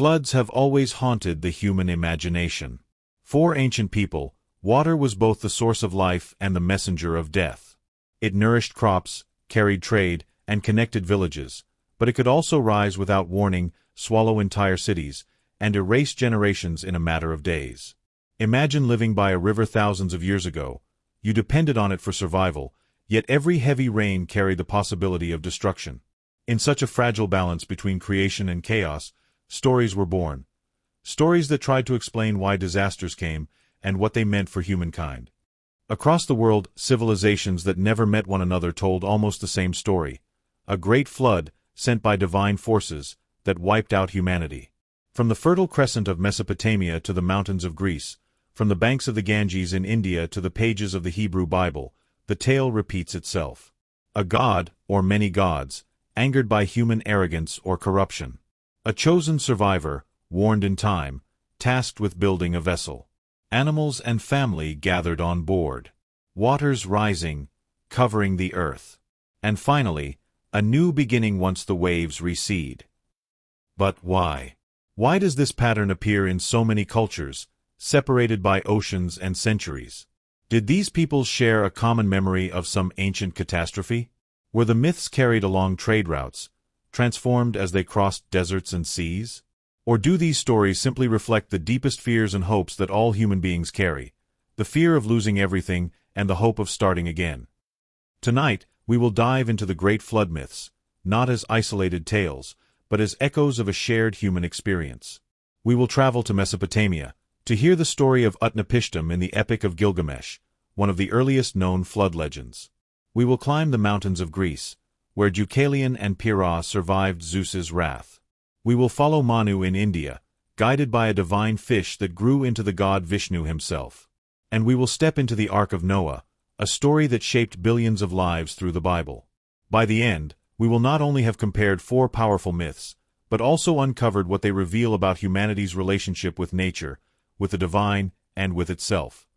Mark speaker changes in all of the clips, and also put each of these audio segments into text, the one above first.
Speaker 1: Floods have always haunted the human imagination. For ancient people, water was both the source of life and the messenger of death. It nourished crops, carried trade, and connected villages, but it could also rise without warning, swallow entire cities, and erase generations in a matter of days. Imagine living by a river thousands of years ago. You depended on it for survival, yet every heavy rain carried the possibility of destruction. In such a fragile balance between creation and chaos, stories were born. Stories that tried to explain why disasters came and what they meant for humankind. Across the world, civilizations that never met one another told almost the same story. A great flood, sent by divine forces, that wiped out humanity. From the fertile crescent of Mesopotamia to the mountains of Greece, from the banks of the Ganges in India to the pages of the Hebrew Bible, the tale repeats itself. A god, or many gods, angered by human arrogance or corruption. A chosen survivor, warned in time, tasked with building a vessel. Animals and family gathered on board. Waters rising, covering the earth. And finally, a new beginning once the waves recede. But why? Why does this pattern appear in so many cultures, separated by oceans and centuries? Did these peoples share a common memory of some ancient catastrophe? Were the myths carried along trade routes, transformed as they crossed deserts and seas? Or do these stories simply reflect the deepest fears and hopes that all human beings carry, the fear of losing everything and the hope of starting again? Tonight, we will dive into the great flood myths, not as isolated tales, but as echoes of a shared human experience. We will travel to Mesopotamia, to hear the story of Utnapishtim in the Epic of Gilgamesh, one of the earliest known flood legends. We will climb the mountains of Greece, where Deucalion and Pyrrha survived Zeus's wrath. We will follow Manu in India, guided by a divine fish that grew into the god Vishnu himself. And we will step into the Ark of Noah, a story that shaped billions of lives through the Bible. By the end, we will not only have compared four powerful myths, but also uncovered what they reveal about humanity's relationship with nature, with the divine, and with itself.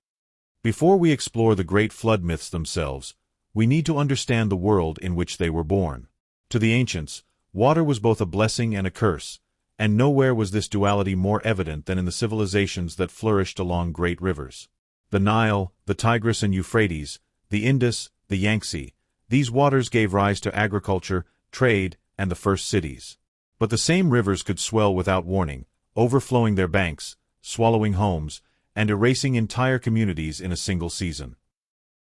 Speaker 1: Before we explore the great flood myths themselves, we need to understand the world in which they were born. To the ancients, water was both a blessing and a curse, and nowhere was this duality more evident than in the civilizations that flourished along great rivers. The Nile, the Tigris and Euphrates, the Indus, the Yangtze, these waters gave rise to agriculture, trade, and the first cities. But the same rivers could swell without warning, overflowing their banks, swallowing homes, and erasing entire communities in a single season.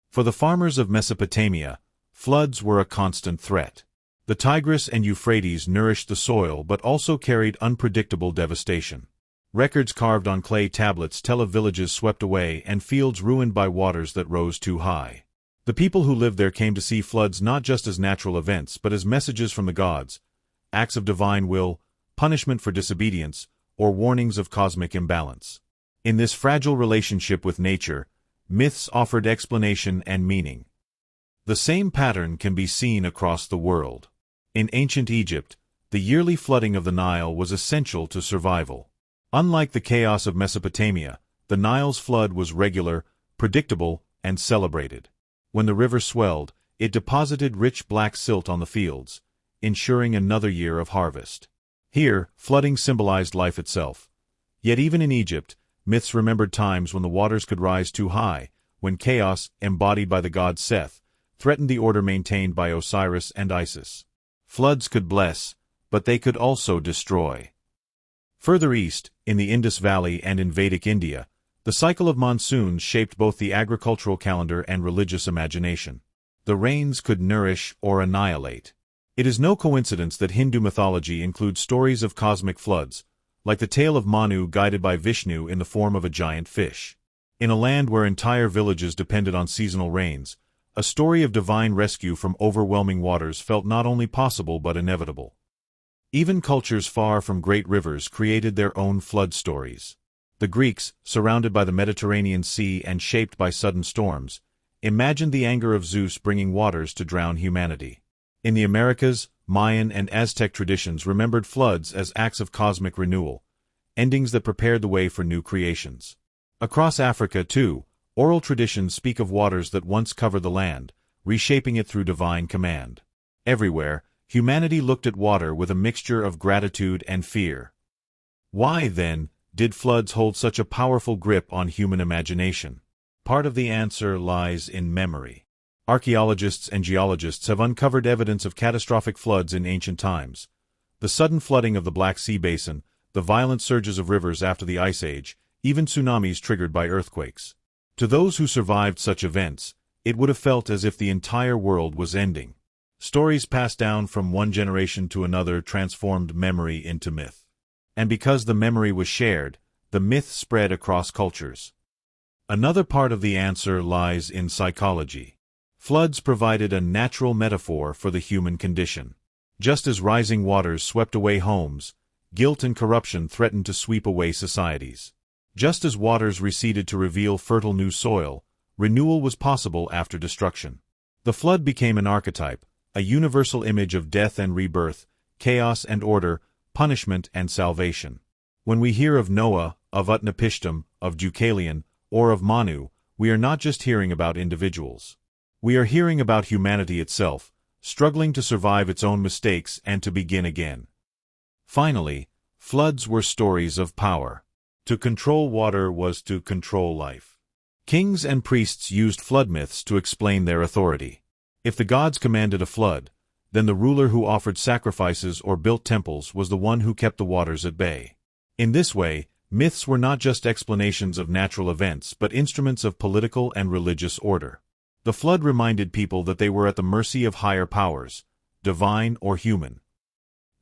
Speaker 1: For the farmers of Mesopotamia, floods were a constant threat. The Tigris and Euphrates nourished the soil but also carried unpredictable devastation. Records carved on clay tablets tell of villages swept away and fields ruined by waters that rose too high. The people who lived there came to see floods not just as natural events but as messages from the gods, acts of divine will, punishment for disobedience, or warnings of cosmic imbalance. In this fragile relationship with nature, myths offered explanation and meaning. The same pattern can be seen across the world. In ancient Egypt, the yearly flooding of the Nile was essential to survival. Unlike the chaos of Mesopotamia, the Nile's flood was regular, predictable, and celebrated. When the river swelled, it deposited rich black silt on the fields, ensuring another year of harvest. Here, flooding symbolized life itself. Yet even in Egypt, myths remembered times when the waters could rise too high, when chaos, embodied by the god Seth, threatened the order maintained by Osiris and Isis. Floods could bless, but they could also destroy. Further east, in the Indus Valley and in Vedic India, the cycle of monsoons shaped both the agricultural calendar and religious imagination. The rains could nourish or annihilate. It is no coincidence that Hindu mythology includes stories of cosmic floods, like the tale of Manu guided by Vishnu in the form of a giant fish. In a land where entire villages depended on seasonal rains, a story of divine rescue from overwhelming waters felt not only possible but inevitable. Even cultures far from great rivers created their own flood stories. The Greeks, surrounded by the Mediterranean Sea and shaped by sudden storms, imagined the anger of Zeus bringing waters to drown humanity. In the Americas, Mayan and Aztec traditions remembered floods as acts of cosmic renewal, endings that prepared the way for new creations. Across Africa, too, oral traditions speak of waters that once covered the land, reshaping it through divine command. Everywhere, humanity looked at water with a mixture of gratitude and fear. Why, then, did floods hold such a powerful grip on human imagination? Part of the answer lies in memory. Archaeologists and geologists have uncovered evidence of catastrophic floods in ancient times. The sudden flooding of the Black Sea basin, the violent surges of rivers after the Ice Age, even tsunamis triggered by earthquakes. To those who survived such events, it would have felt as if the entire world was ending. Stories passed down from one generation to another transformed memory into myth. And because the memory was shared, the myth spread across cultures. Another part of the answer lies in psychology. Floods provided a natural metaphor for the human condition. Just as rising waters swept away homes, guilt and corruption threatened to sweep away societies. Just as waters receded to reveal fertile new soil, renewal was possible after destruction. The flood became an archetype, a universal image of death and rebirth, chaos and order, punishment and salvation. When we hear of Noah, of Utnapishtim, of Deucalion, or of Manu, we are not just hearing about individuals. We are hearing about humanity itself, struggling to survive its own mistakes and to begin again. Finally, floods were stories of power. To control water was to control life. Kings and priests used flood myths to explain their authority. If the gods commanded a flood, then the ruler who offered sacrifices or built temples was the one who kept the waters at bay. In this way, myths were not just explanations of natural events but instruments of political and religious order. The flood reminded people that they were at the mercy of higher powers, divine or human.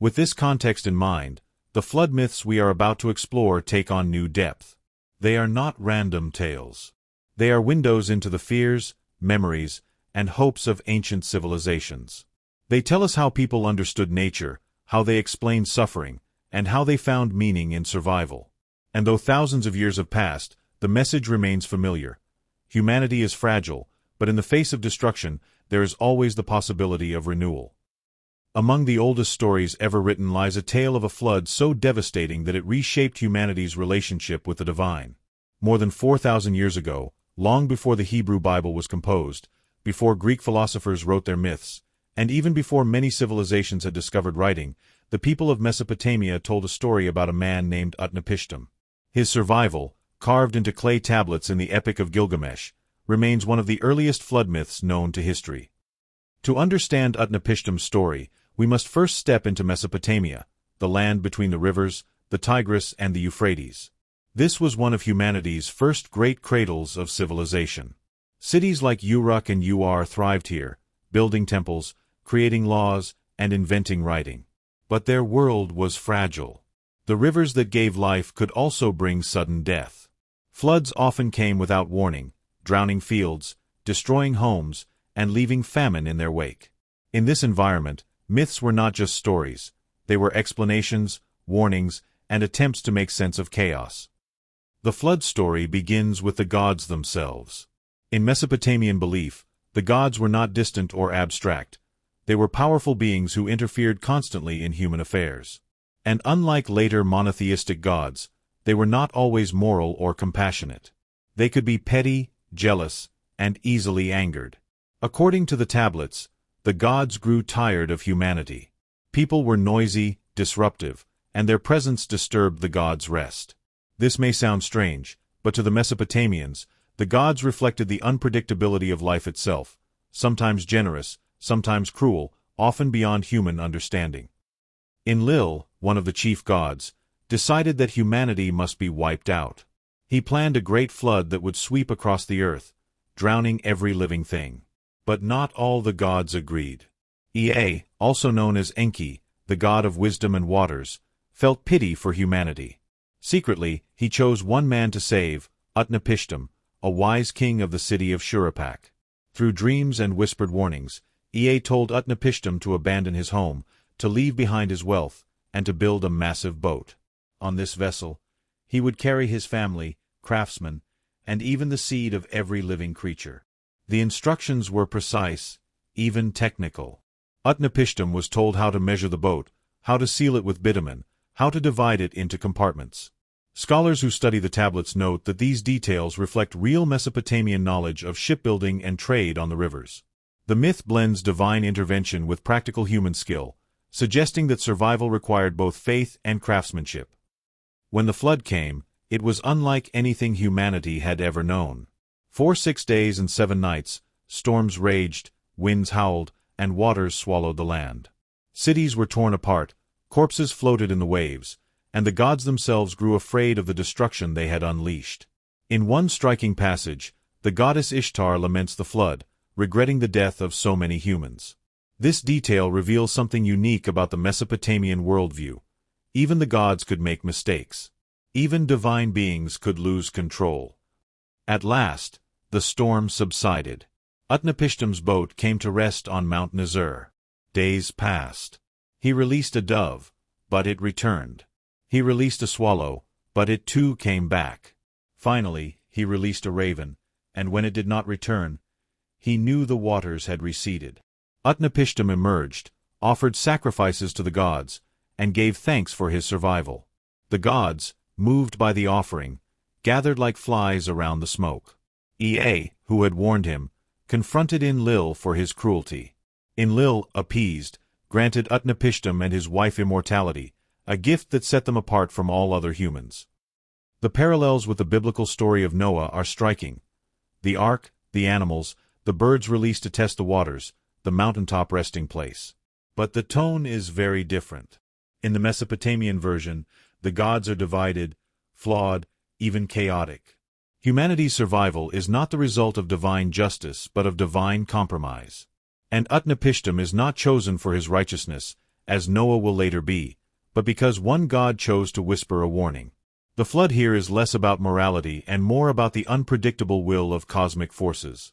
Speaker 1: With this context in mind, the flood myths we are about to explore take on new depth. They are not random tales. They are windows into the fears, memories, and hopes of ancient civilizations. They tell us how people understood nature, how they explained suffering, and how they found meaning in survival. And though thousands of years have passed, the message remains familiar. Humanity is fragile, but in the face of destruction, there is always the possibility of renewal. Among the oldest stories ever written lies a tale of a flood so devastating that it reshaped humanity's relationship with the divine. More than 4,000 years ago, long before the Hebrew Bible was composed, before Greek philosophers wrote their myths, and even before many civilizations had discovered writing, the people of Mesopotamia told a story about a man named Utnapishtim. His survival, carved into clay tablets in the Epic of Gilgamesh, remains one of the earliest flood myths known to history. To understand Utnapishtim's story, we must first step into Mesopotamia, the land between the rivers, the Tigris and the Euphrates. This was one of humanity's first great cradles of civilization. Cities like Uruk and Ur thrived here, building temples, creating laws, and inventing writing. But their world was fragile. The rivers that gave life could also bring sudden death. Floods often came without warning, drowning fields, destroying homes, and leaving famine in their wake. In this environment, myths were not just stories. They were explanations, warnings, and attempts to make sense of chaos. The flood story begins with the gods themselves. In Mesopotamian belief, the gods were not distant or abstract. They were powerful beings who interfered constantly in human affairs. And unlike later monotheistic gods, they were not always moral or compassionate. They could be petty, jealous, and easily angered. According to the tablets, the gods grew tired of humanity. People were noisy, disruptive, and their presence disturbed the gods' rest. This may sound strange, but to the Mesopotamians, the gods reflected the unpredictability of life itself, sometimes generous, sometimes cruel, often beyond human understanding. Enlil, one of the chief gods, decided that humanity must be wiped out. He planned a great flood that would sweep across the earth, drowning every living thing. But not all the gods agreed. Ea, also known as Enki, the god of wisdom and waters, felt pity for humanity. Secretly, he chose one man to save, Utnapishtim, a wise king of the city of Shuruppak. Through dreams and whispered warnings, Ea told Utnapishtim to abandon his home, to leave behind his wealth, and to build a massive boat. On this vessel, he would carry his family, craftsmen, and even the seed of every living creature. The instructions were precise, even technical. Utnapishtim was told how to measure the boat, how to seal it with bitumen, how to divide it into compartments. Scholars who study the tablets note that these details reflect real Mesopotamian knowledge of shipbuilding and trade on the rivers. The myth blends divine intervention with practical human skill, suggesting that survival required both faith and craftsmanship. When the flood came, it was unlike anything humanity had ever known. For 6 days and 7 nights, storms raged, winds howled, and waters swallowed the land. Cities were torn apart, corpses floated in the waves, and the gods themselves grew afraid of the destruction they had unleashed. In one striking passage, the goddess Ishtar laments the flood, regretting the death of so many humans. This detail reveals something unique about the Mesopotamian worldview. Even the gods could make mistakes. Even divine beings could lose control. At last, the storm subsided. Utnapishtim's boat came to rest on Mount Nisr. Days passed. He released a dove, but it returned. He released a swallow, but it too came back. Finally, he released a raven, and when it did not return, he knew the waters had receded. Utnapishtim emerged, offered sacrifices to the gods, and gave thanks for his survival. The gods, moved by the offering, gathered like flies around the smoke. Ea, who had warned him, confronted Enlil for his cruelty. Enlil, appeased, granted Utnapishtim and his wife immortality, a gift that set them apart from all other humans. The parallels with the biblical story of Noah are striking. The ark, the animals, the birds released to test the waters, the mountaintop resting place. But the tone is very different. In the Mesopotamian version, the gods are divided, flawed, even chaotic. Humanity's survival is not the result of divine justice, but of divine compromise. And Utnapishtim is not chosen for his righteousness, as Noah will later be, but because one god chose to whisper a warning. The flood here is less about morality and more about the unpredictable will of cosmic forces.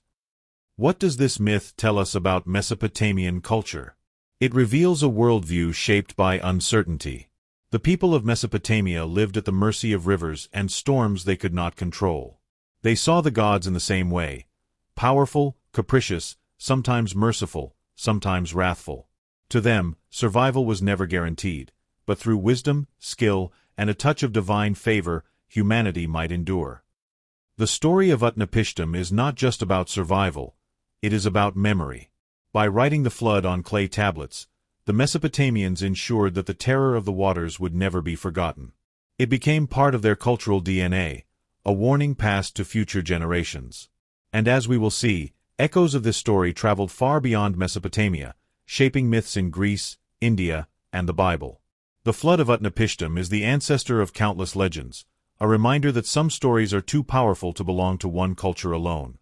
Speaker 1: What does this myth tell us about Mesopotamian culture? It reveals a worldview shaped by uncertainty. The people of Mesopotamia lived at the mercy of rivers and storms they could not control. They saw the gods in the same way: powerful, capricious, sometimes merciful, sometimes wrathful. To them, survival was never guaranteed, but through wisdom, skill, and a touch of divine favor, humanity might endure. The story of Utnapishtim is not just about survival, it is about memory. By writing the flood on clay tablets, the Mesopotamians ensured that the terror of the waters would never be forgotten. It became part of their cultural DNA, a warning passed to future generations. And as we will see, echoes of this story traveled far beyond Mesopotamia, shaping myths in Greece, India, and the Bible. The flood of Utnapishtim is the ancestor of countless legends, a reminder that some stories are too powerful to belong to one culture alone.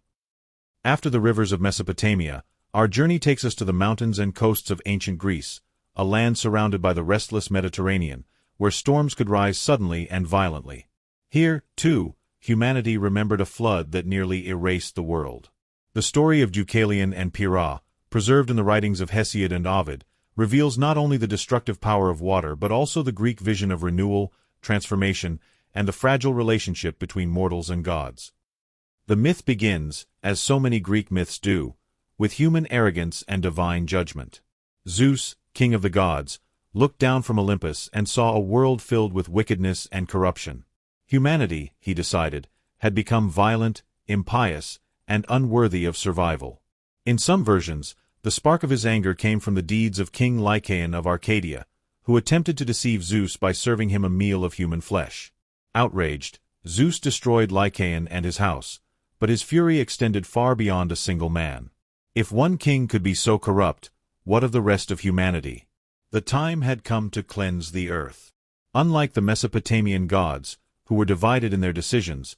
Speaker 1: After the rivers of Mesopotamia, our journey takes us to the mountains and coasts of ancient Greece, a land surrounded by the restless Mediterranean, where storms could rise suddenly and violently. Here, too, humanity remembered a flood that nearly erased the world. The story of Deucalion and Pyrrha, preserved in the writings of Hesiod and Ovid, reveals not only the destructive power of water but also the Greek vision of renewal, transformation, and the fragile relationship between mortals and gods. The myth begins, as so many Greek myths do, with human arrogance and divine judgment. Zeus, king of the gods, looked down from Olympus and saw a world filled with wickedness and corruption. Humanity, he decided, had become violent, impious, and unworthy of survival. In some versions, the spark of his anger came from the deeds of King Lycaon of Arcadia, who attempted to deceive Zeus by serving him a meal of human flesh. Outraged, Zeus destroyed Lycaon and his house, but his fury extended far beyond a single man. If one king could be so corrupt, what of the rest of humanity? The time had come to cleanse the earth. Unlike the Mesopotamian gods, who were divided in their decisions,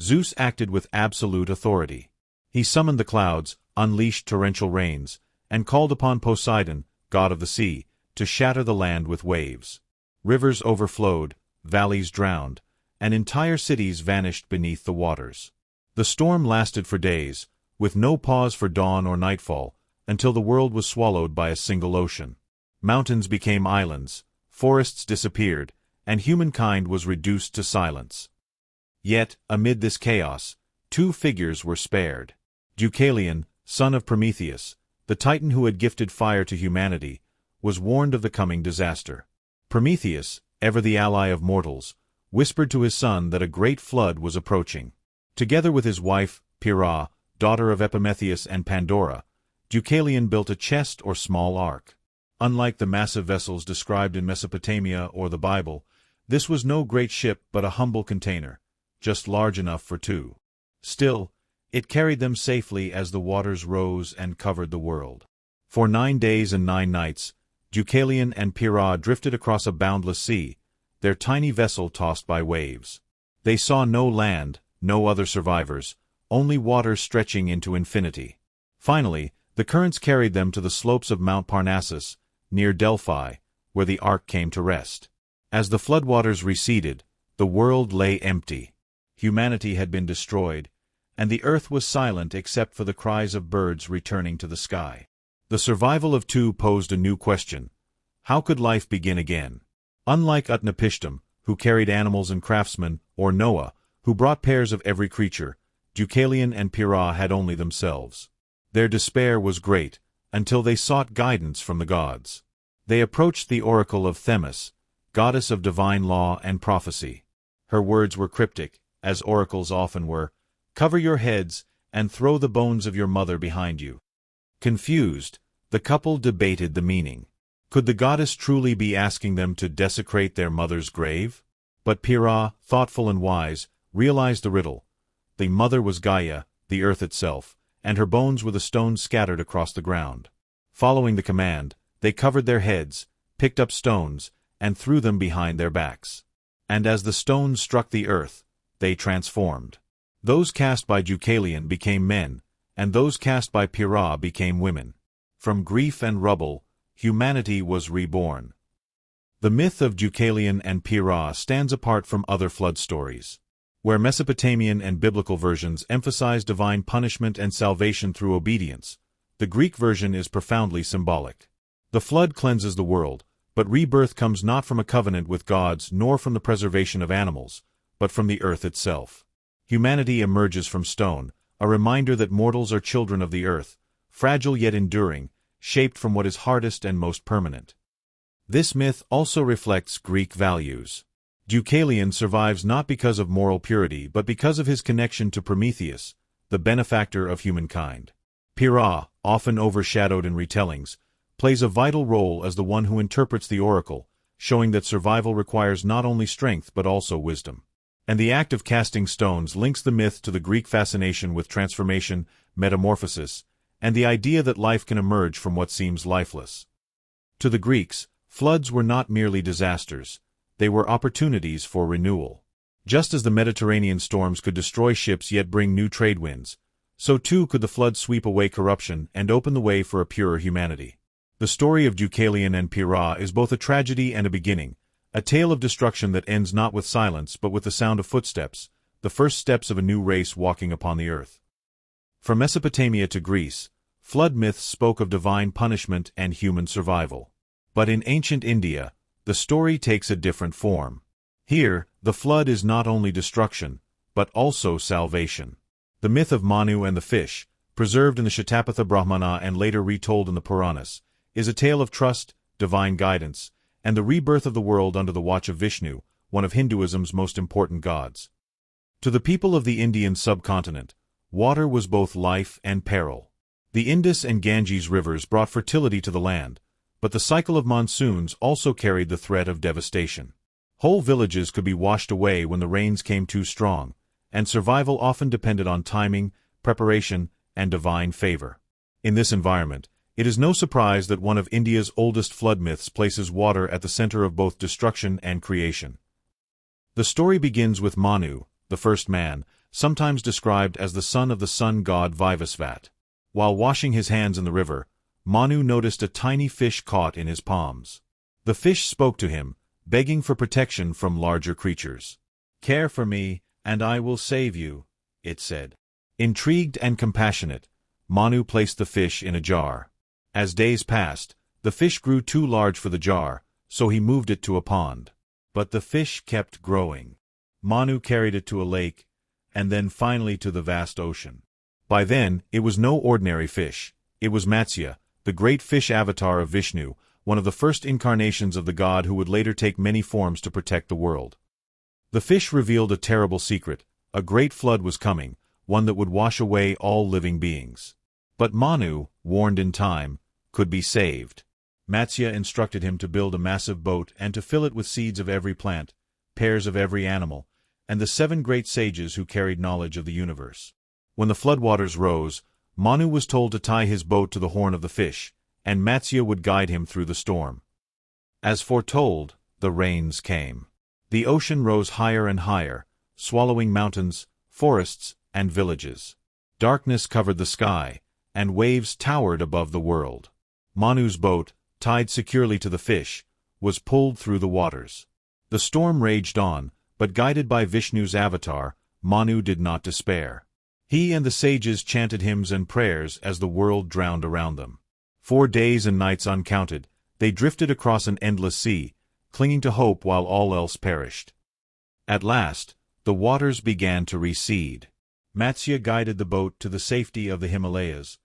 Speaker 1: Zeus acted with absolute authority. He summoned the clouds, unleashed torrential rains, and called upon Poseidon, god of the sea, to shatter the land with waves. Rivers overflowed, valleys drowned, and entire cities vanished beneath the waters. The storm lasted for days, with no pause for dawn or nightfall, until the world was swallowed by a single ocean. Mountains became islands, forests disappeared, and humankind was reduced to silence. Yet, amid this chaos, two figures were spared. Deucalion, son of Prometheus, the titan who had gifted fire to humanity, was warned of the coming disaster. Prometheus, ever the ally of mortals, whispered to his son that a great flood was approaching. Together with his wife, Pyrrha, daughter of Epimetheus and Pandora, Deucalion built a chest or small ark. Unlike the massive vessels described in Mesopotamia or the Bible, This was no great ship but a humble container, just large enough for two. Still, it carried them safely as the waters rose and covered the world. For 9 days and 9 nights, Deucalion and Pyrrha drifted across a boundless sea, their tiny vessel tossed by waves. They saw no land, no other survivors, only water stretching into infinity. Finally, the currents carried them to the slopes of Mount Parnassus, near Delphi, where the ark came to rest. As the floodwaters receded, the world lay empty. Humanity had been destroyed, and the earth was silent except for the cries of birds returning to the sky. The survival of two posed a new question. How could life begin again? Unlike Utnapishtim, who carried animals and craftsmen, or Noah, who brought pairs of every creature, Deucalion and Pyrrha had only themselves. Their despair was great, until they sought guidance from the gods. They approached the oracle of Themis, goddess of divine law and prophecy. Her words were cryptic, as oracles often were: "Cover your heads, and throw the bones of your mother behind you." Confused, the couple debated the meaning. Could the goddess truly be asking them to desecrate their mother's grave? But Pyrrha, thoughtful and wise, realized the riddle. The mother was Gaia, the earth itself, and her bones were the stones scattered across the ground. Following the command, they covered their heads, picked up stones, and threw them behind their backs. And as the stones struck the earth, they transformed. Those cast by Deucalion became men, and those cast by Pyrrha became women. From grief and rubble, humanity was reborn. The myth of Deucalion and Pyrrha stands apart from other flood stories. Where Mesopotamian and biblical versions emphasize divine punishment and salvation through obedience, the Greek version is profoundly symbolic. The flood cleanses the world, but rebirth comes not from a covenant with gods nor from the preservation of animals, but from the earth itself. Humanity emerges from stone, a reminder that mortals are children of the earth, fragile yet enduring, shaped from what is hardest and most permanent. This myth also reflects Greek values. Deucalion survives not because of moral purity but because of his connection to Prometheus, the benefactor of humankind. Pyrrha, often overshadowed in retellings, plays a vital role as the one who interprets the oracle, showing that survival requires not only strength but also wisdom. And the act of casting stones links the myth to the Greek fascination with transformation, metamorphosis, and the idea that life can emerge from what seems lifeless. To the Greeks, floods were not merely disasters, they were opportunities for renewal. Just as the Mediterranean storms could destroy ships yet bring new trade winds, so too could the flood sweep away corruption and open the way for a purer humanity. The story of Deucalion and Pyrrha is both a tragedy and a beginning, a tale of destruction that ends not with silence but with the sound of footsteps, the first steps of a new race walking upon the earth. From Mesopotamia to Greece, flood myths spoke of divine punishment and human survival. But in ancient India, the story takes a different form. Here, the flood is not only destruction, but also salvation. The myth of Manu and the fish, preserved in the Shatapatha Brahmana and later retold in the Puranas, is a tale of trust, divine guidance, and the rebirth of the world under the watch of Vishnu, one of Hinduism's most important gods. To the people of the Indian subcontinent, water was both life and peril. The Indus and Ganges rivers brought fertility to the land, but the cycle of monsoons also carried the threat of devastation. Whole villages could be washed away when the rains came too strong, and survival often depended on timing, preparation, and divine favor. In this environment, it is no surprise that one of India's oldest flood myths places water at the center of both destruction and creation. The story begins with Manu, the first man, sometimes described as the son of the sun god Vivasvat. While washing his hands in the river, Manu noticed a tiny fish caught in his palms. The fish spoke to him, begging for protection from larger creatures. "Care for me, and I will save you," it said. Intrigued and compassionate, Manu placed the fish in a jar. As days passed, the fish grew too large for the jar, so he moved it to a pond. But the fish kept growing. Manu carried it to a lake, and then finally to the vast ocean. By then, it was no ordinary fish. It was Matsya, the great fish avatar of Vishnu, one of the first incarnations of the god who would later take many forms to protect the world. The fish revealed a terrible secret: a great flood was coming, one that would wash away all living beings. But Manu, warned in time, could be saved. Matsya instructed him to build a massive boat and to fill it with seeds of every plant, pairs of every animal, and the 7 great sages who carried knowledge of the universe. When the floodwaters rose, Manu was told to tie his boat to the horn of the fish, and Matsya would guide him through the storm. As foretold, the rains came. The ocean rose higher and higher, swallowing mountains, forests, and villages. Darkness covered the sky, and waves towered above the world. Manu's boat, tied securely to the fish, was pulled through the waters. The storm raged on, but guided by Vishnu's avatar, Manu did not despair. He and the sages chanted hymns and prayers as the world drowned around them. 4 days and nights uncounted, they drifted across an endless sea, clinging to hope while all else perished. At last, the waters began to recede. Matsya guided the boat to the safety of the Himalayas,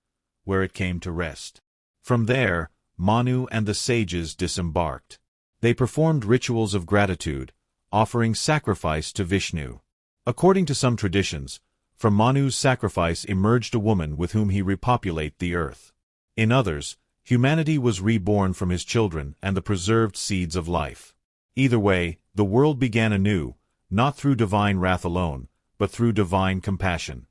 Speaker 1: where it came to rest. From there, Manu and the sages disembarked. They performed rituals of gratitude, offering sacrifice to Vishnu. According to some traditions, from Manu's sacrifice emerged a woman with whom he repopulate the earth. In others, humanity was reborn from his children and the preserved seeds of life. Either way, the world began anew, not through divine wrath alone, but through divine compassion.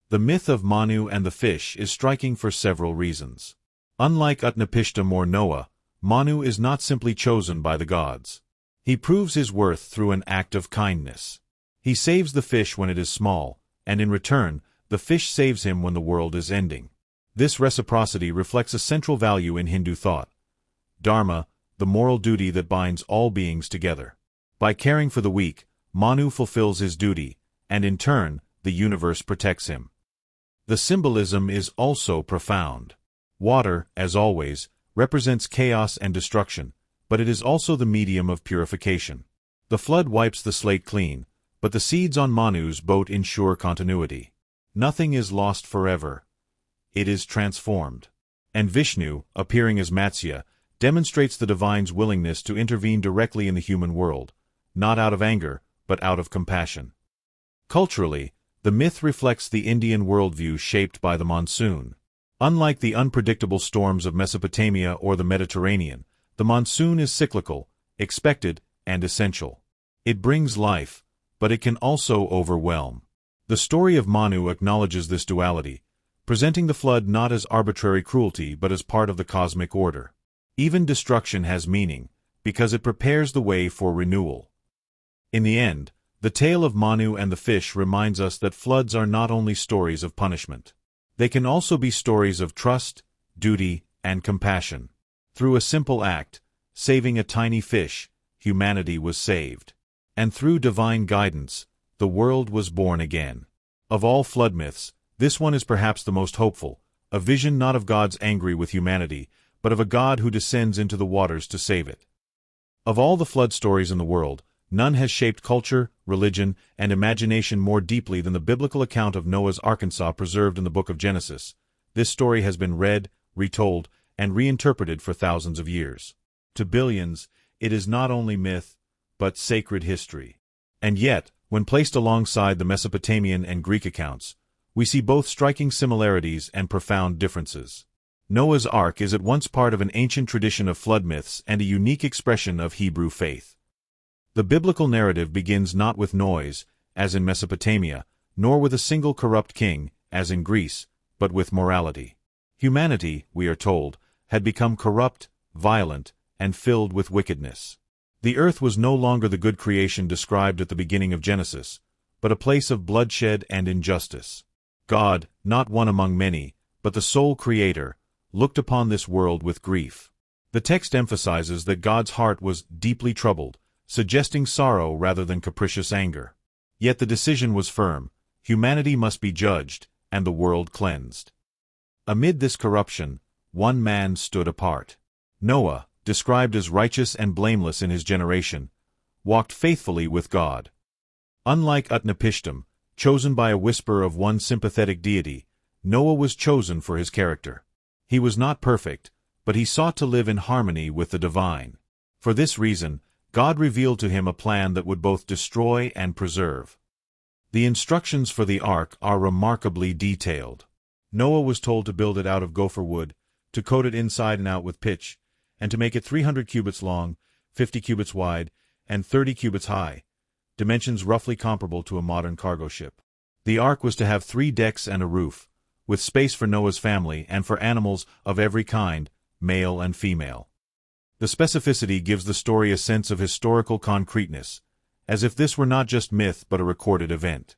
Speaker 1: The myth of Manu and the fish is striking for several reasons. Unlike Utnapishtim or Noah, Manu is not simply chosen by the gods. He proves his worth through an act of kindness. He saves the fish when it is small, and in return, the fish saves him when the world is ending. This reciprocity reflects a central value in Hindu thought: dharma, the moral duty that binds all beings together. By caring for the weak, Manu fulfills his duty, and in turn, the universe protects him. The symbolism is also profound. Water, as always, represents chaos and destruction, but it is also the medium of purification. The flood wipes the slate clean, but the seeds on Manu's boat ensure continuity. Nothing is lost forever. It is transformed. And Vishnu, appearing as Matsya, demonstrates the divine's willingness to intervene directly in the human world, not out of anger, but out of compassion. Culturally, the myth reflects the Indian worldview shaped by the monsoon. Unlike the unpredictable storms of Mesopotamia or the Mediterranean, the monsoon is cyclical, expected, and essential. It brings life, but it can also overwhelm. The story of Manu acknowledges this duality, presenting the flood not as arbitrary cruelty but as part of the cosmic order. Even destruction has meaning, because it prepares the way for renewal. In the end, the tale of Manu and the fish reminds us that floods are not only stories of punishment. They can also be stories of trust, duty, and compassion. Through a simple act, saving a tiny fish, humanity was saved. And through divine guidance, the world was born again. Of all flood myths, this one is perhaps the most hopeful, a vision not of gods angry with humanity, but of a God who descends into the waters to save it. Of all the flood stories in the world, none has shaped culture, religion, and imagination more deeply than the biblical account of Noah's Arkansas preserved in the book of Genesis. This story has been read, retold, and reinterpreted for thousands of years. To billions, it is not only myth, but sacred history. And yet, when placed alongside the Mesopotamian and Greek accounts, we see both striking similarities and profound differences. Noah's Ark is at once part of an ancient tradition of flood myths and a unique expression of Hebrew faith. The biblical narrative begins not with noise, as in Mesopotamia, nor with a single corrupt king, as in Greece, but with morality. Humanity, we are told, had become corrupt, violent, and filled with wickedness. The earth was no longer the good creation described at the beginning of Genesis, but a place of bloodshed and injustice. God, not one among many, but the sole Creator, looked upon this world with grief. The text emphasizes that God's heart was deeply troubled, suggesting sorrow rather than capricious anger. Yet the decision was firm: humanity must be judged, and the world cleansed. Amid this corruption, one man stood apart. Noah, described as righteous and blameless in his generation, walked faithfully with God. Unlike Utnapishtim, chosen by a whisper of one sympathetic deity, Noah was chosen for his character. He was not perfect, but he sought to live in harmony with the divine. For this reason, God revealed to him a plan that would both destroy and preserve. The instructions for the ark are remarkably detailed. Noah was told to build it out of gopher wood, to coat it inside and out with pitch, and to make it 300 cubits long, 50 cubits wide, and 30 cubits high, dimensions roughly comparable to a modern cargo ship. The ark was to have 3 decks and a roof, with space for Noah's family and for animals of every kind, male and female. The specificity gives the story a sense of historical concreteness, as if this were not just myth but a recorded event.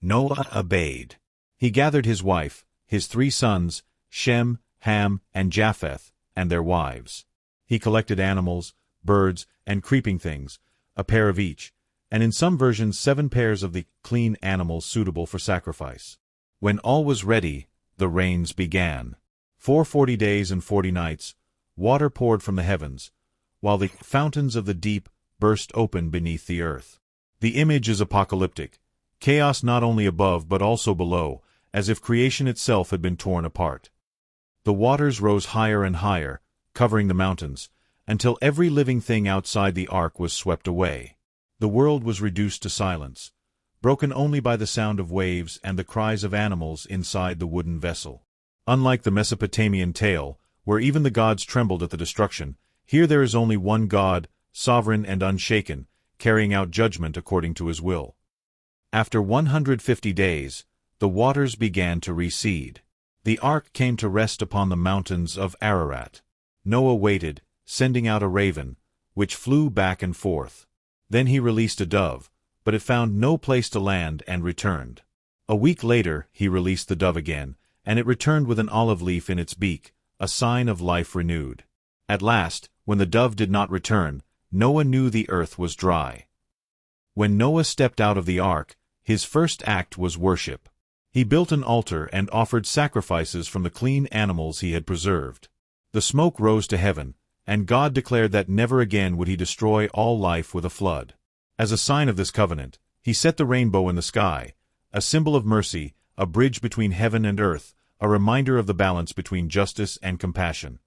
Speaker 1: Noah obeyed. He gathered his wife, his 3 sons, Shem, Ham, and Japheth, and their wives. He collected animals, birds, and creeping things, a pair of each, and in some versions 7 pairs of the clean animals suitable for sacrifice. When all was ready, the rains began. For 40 days and 40 nights, water poured from the heavens, while the fountains of the deep burst open beneath the earth. The image is apocalyptic, chaos not only above but also below, as if creation itself had been torn apart. The waters rose higher and higher, covering the mountains, until every living thing outside the ark was swept away. The world was reduced to silence, broken only by the sound of waves and the cries of animals inside the wooden vessel. Unlike the Mesopotamian tale, where even the gods trembled at the destruction, here there is only one God, sovereign and unshaken, carrying out judgment according to his will. After 150 days, the waters began to recede. The ark came to rest upon the mountains of Ararat. Noah waited, sending out a raven, which flew back and forth. Then he released a dove, but it found no place to land and returned. A week later he released the dove again, and it returned with an olive leaf in its beak, a sign of life renewed. At last, when the dove did not return, Noah knew the earth was dry. When Noah stepped out of the ark, his first act was worship. He built an altar and offered sacrifices from the clean animals he had preserved. The smoke rose to heaven, and God declared that never again would he destroy all life with a flood. As a sign of this covenant, he set the rainbow in the sky, a symbol of mercy, a bridge between heaven and earth, a reminder of the balance between justice and compassion.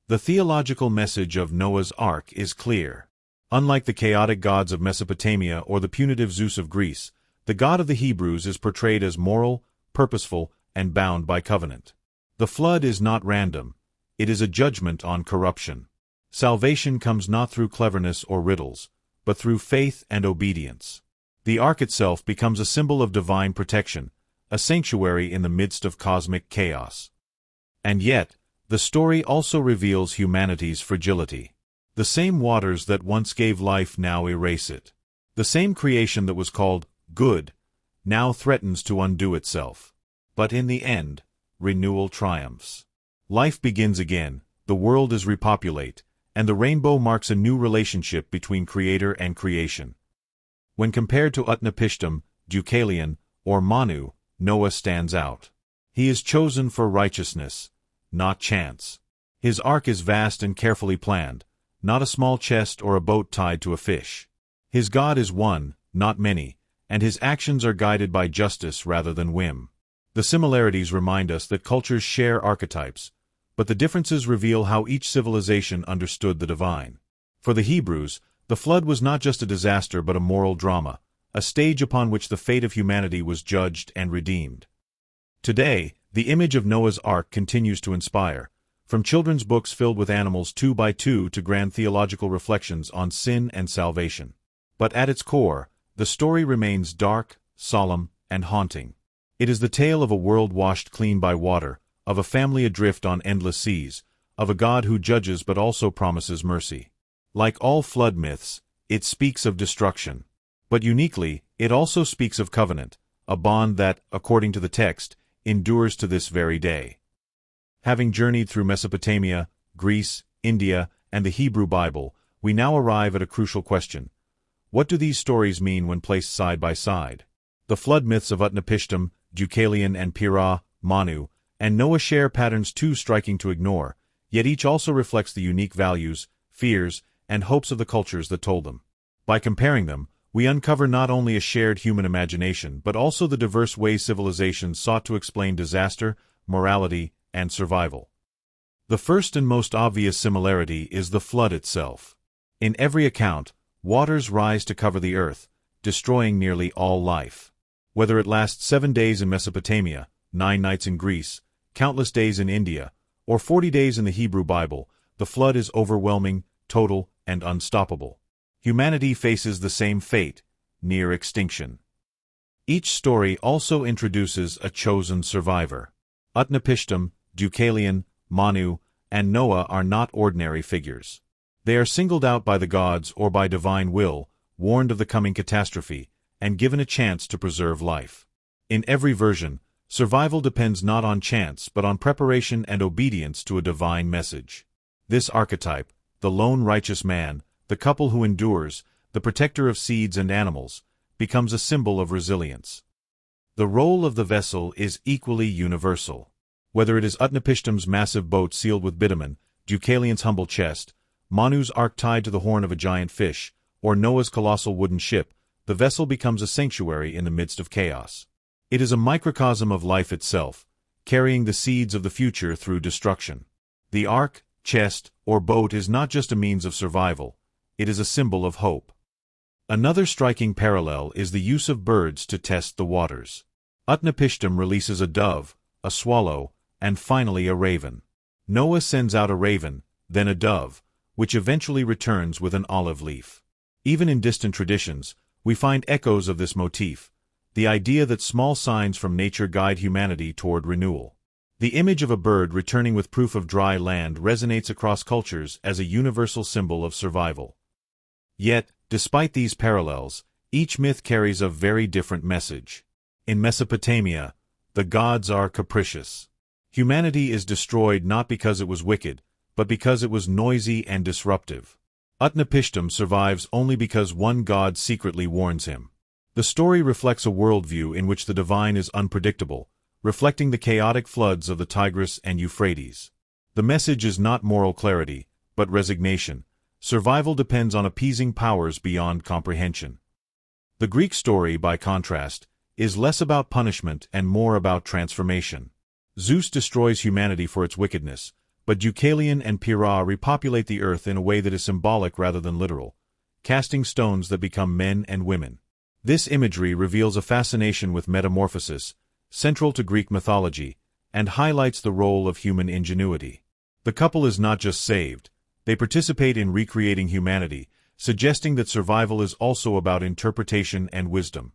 Speaker 1: The theological message of Noah's Ark is clear. Unlike the chaotic gods of Mesopotamia or the punitive Zeus of Greece, the God of the Hebrews is portrayed as moral, purposeful, and bound by covenant. The flood is not random. It is a judgment on corruption. Salvation comes not through cleverness or riddles, but through faith and obedience. The ark itself becomes a symbol of divine protection, a sanctuary in the midst of cosmic chaos. And yet, the story also reveals humanity's fragility. The same waters that once gave life now erase it. The same creation that was called good now threatens to undo itself. But in the end, renewal triumphs. Life begins again, the world is repopulate, and the rainbow marks a new relationship between creator and creation. When compared to Utnapishtim, Deucalion, or Manu, Noah stands out. He is chosen for righteousness, not chance. His ark is vast and carefully planned, not a small chest or a boat tied to a fish. His God is one, not many, and his actions are guided by justice rather than whim. The similarities remind us that cultures share archetypes, but the differences reveal how each civilization understood the divine. For the Hebrews, the flood was not just a disaster but a moral drama, a stage upon which the fate of humanity was judged and redeemed. Today, the image of Noah's Ark continues to inspire, from children's books filled with animals 2 by 2 to grand theological reflections on sin and salvation. But at its core, the story remains dark, solemn, and haunting. It is the tale of a world washed clean by water, of a family adrift on endless seas, of a God who judges but also promises mercy. Like all flood myths, it speaks of destruction. But uniquely, it also speaks of covenant, a bond that, according to the text, endures to this very day. Having journeyed through Mesopotamia, Greece, India, and the Hebrew Bible, we now arrive at a crucial question. What do these stories mean when placed side by side? The flood myths of Utnapishtim, Deucalion and Pyrrha, Manu, and Noah share patterns too striking to ignore, yet each also reflects the unique values, fears, and hopes of the cultures that told them. By comparing them, we uncover not only a shared human imagination but also the diverse ways civilizations sought to explain disaster, morality, and survival. The first and most obvious similarity is the flood itself. In every account, waters rise to cover the earth, destroying nearly all life. Whether it lasts 7 days in Mesopotamia, 9 nights in Greece, countless days in India, or 40 days in the Hebrew Bible, the flood is overwhelming, total, and unstoppable. humanity faces the same fate, near extinction. Each story also introduces a chosen survivor. Utnapishtim, Deucalion, Manu, and Noah are not ordinary figures. They are singled out by the gods or by divine will, warned of the coming catastrophe, and given a chance to preserve life. In every version, survival depends not on chance but on preparation and obedience to a divine message. This archetype, the lone righteous man, the couple who endures, the protector of seeds and animals, becomes a symbol of resilience. The role of the vessel is equally universal. Whether it is Utnapishtim's massive boat sealed with bitumen, Deucalion's humble chest, Manu's ark tied to the horn of a giant fish, or Noah's colossal wooden ship, the vessel becomes a sanctuary in the midst of chaos. It is a microcosm of life itself, carrying the seeds of the future through destruction. The ark, chest, or boat is not just a means of survival, it is a symbol of hope. Another striking parallel is the use of birds to test the waters. Utnapishtim releases a dove, a swallow, and finally a raven. Noah sends out a raven, then a dove, which eventually returns with an olive leaf. Even in distant traditions, we find echoes of this motif, the idea that small signs from nature guide humanity toward renewal. The image of a bird returning with proof of dry land resonates across cultures as a universal symbol of survival. Yet, despite these parallels, each myth carries a very different message. In Mesopotamia, the gods are capricious. Humanity is destroyed not because it was wicked, but because it was noisy and disruptive. Utnapishtim survives only because one god secretly warns him. The story reflects a worldview in which the divine is unpredictable, reflecting the chaotic floods of the Tigris and Euphrates. The message is not moral clarity, but resignation. Survival depends on appeasing powers beyond comprehension. The Greek story, by contrast, is less about punishment and more about transformation. Zeus destroys humanity for its wickedness, but Deucalion and Pyrrha repopulate the earth in a way that is symbolic rather than literal, casting stones that become men and women. This imagery reveals a fascination with metamorphosis, central to Greek mythology, and highlights the role of human ingenuity. The couple is not just saved, they participate in recreating humanity, suggesting that survival is also about interpretation and wisdom.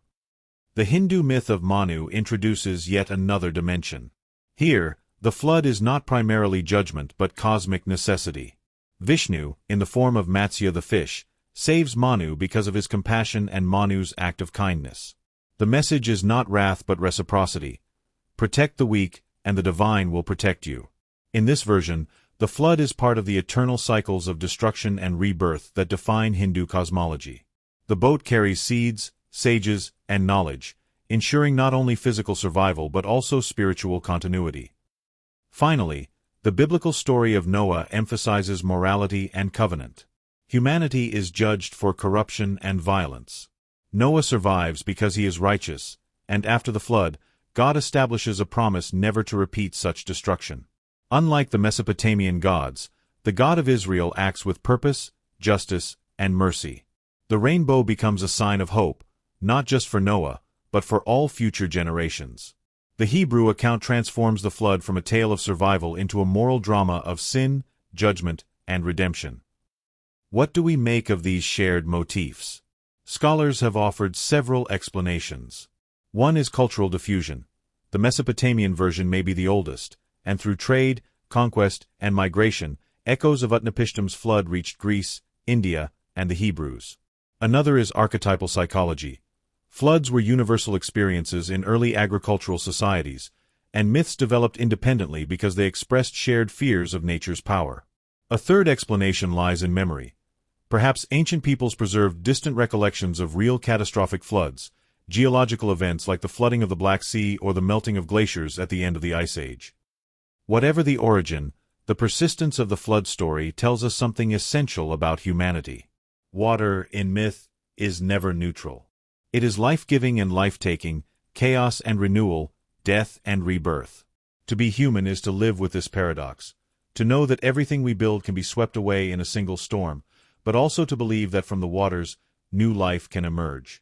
Speaker 1: The Hindu myth of Manu introduces yet another dimension. Here, the flood is not primarily judgment but cosmic necessity. Vishnu, in the form of Matsya the fish, saves Manu because of his compassion and Manu's act of kindness. The message is not wrath but reciprocity. Protect the weak, and the divine will protect you. In this version, the flood is part of the eternal cycles of destruction and rebirth that define Hindu cosmology. The boat carries seeds, sages, and knowledge, ensuring not only physical survival but also spiritual continuity. Finally, the biblical story of Noah emphasizes morality and covenant. Humanity is judged for corruption and violence. Noah survives because he is righteous, and after the flood, God establishes a promise never to repeat such destruction. Unlike the Mesopotamian gods, the God of Israel acts with purpose, justice, and mercy. The rainbow becomes a sign of hope, not just for Noah, but for all future generations. The Hebrew account transforms the flood from a tale of survival into a moral drama of sin, judgment, and redemption. What do we make of these shared motifs? Scholars have offered several explanations. One is cultural diffusion. The Mesopotamian version may be the oldest, and through trade, conquest, and migration, echoes of Utnapishtim's flood reached Greece, India, and the Hebrews. Another is archetypal psychology. Floods were universal experiences in early agricultural societies, and myths developed independently because they expressed shared fears of nature's power. A third explanation lies in memory. Perhaps ancient peoples preserved distant recollections of real catastrophic floods, geological events like the flooding of the Black Sea or the melting of glaciers at the end of the Ice Age. Whatever the origin, the persistence of the flood story tells us something essential about humanity. Water, in myth, is never neutral. It is life-giving and life-taking, chaos and renewal, death and rebirth. To be human is to live with this paradox, to know that everything we build can be swept away in a single storm, but also to believe that from the waters, new life can emerge.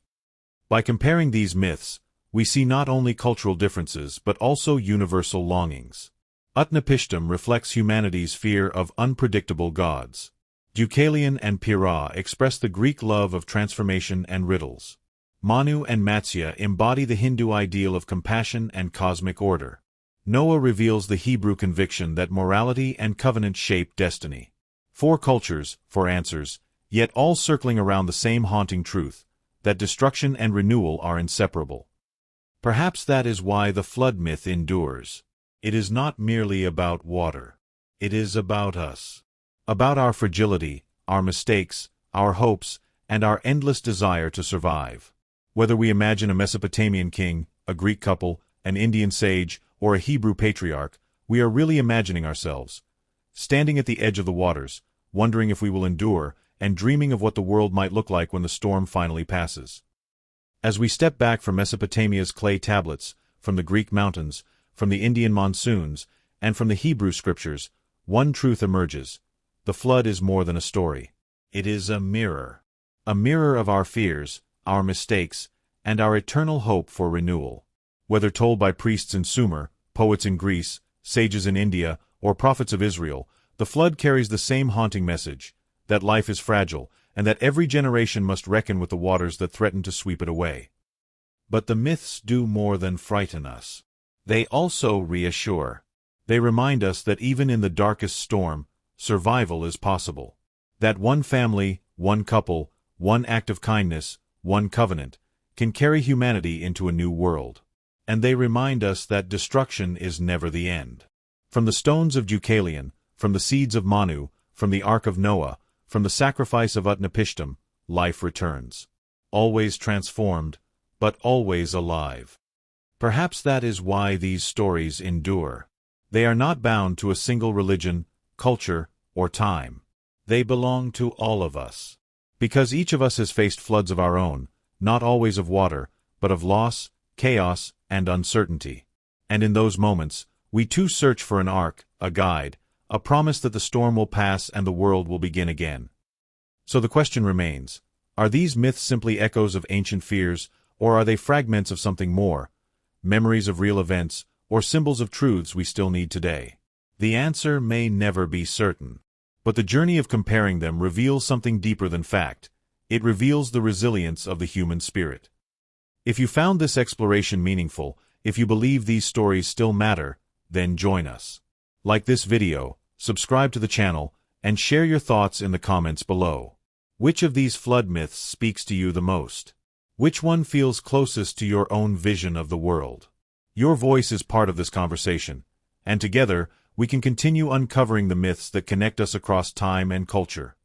Speaker 1: By comparing these myths, we see not only cultural differences but also universal longings. Utnapishtim reflects humanity's fear of unpredictable gods. Deucalion and Pyrrha express the Greek love of transformation and riddles. Manu and Matsya embody the Hindu ideal of compassion and cosmic order. Noah reveals the Hebrew conviction that morality and covenant shape destiny. 4 cultures, 4 answers, yet all circling around the same haunting truth, that destruction and renewal are inseparable. Perhaps that is why the flood myth endures. It is not merely about water. It is about us. About our fragility, our mistakes, our hopes, and our endless desire to survive. Whether we imagine a Mesopotamian king, a Greek couple, an Indian sage, or a Hebrew patriarch, we are really imagining ourselves, standing at the edge of the waters, wondering if we will endure, and dreaming of what the world might look like when the storm finally passes. As we step back from Mesopotamia's clay tablets, from the Greek mountains, from the Indian monsoons, and from the Hebrew scriptures, one truth emerges. The flood is more than a story. It is a mirror. A mirror of our fears, our mistakes, and our eternal hope for renewal. Whether told by priests in Sumer, poets in Greece, sages in India, or prophets of Israel, the flood carries the same haunting message, that life is fragile, and that every generation must reckon with the waters that threaten to sweep it away. But the myths do more than frighten us. They also reassure. They remind us that even in the darkest storm, survival is possible. That one family, one couple, one act of kindness, one covenant, can carry humanity into a new world. And they remind us that destruction is never the end. From the stones of Deucalion, from the seeds of Manu, from the Ark of Noah, from the sacrifice of Utnapishtim, life returns. Always transformed, but always alive. Perhaps that is why these stories endure. They are not bound to a single religion, culture, or time. They belong to all of us. Because each of us has faced floods of our own, not always of water, but of loss, chaos, and uncertainty. And in those moments, we too search for an ark, a guide, a promise that the storm will pass and the world will begin again. So the question remains, are these myths simply echoes of ancient fears, or are they fragments of something more, memories of real events, or symbols of truths we still need today? The answer may never be certain. But the journey of comparing them reveals something deeper than fact. It reveals the resilience of the human spirit. If you found this exploration meaningful, if you believe these stories still matter, then join us. Like this video, subscribe to the channel, and share your thoughts in the comments below. Which of these flood myths speaks to you the most? Which one feels closest to your own vision of the world? Your voice is part of this conversation, and together, we can continue uncovering the myths that connect us across time and culture.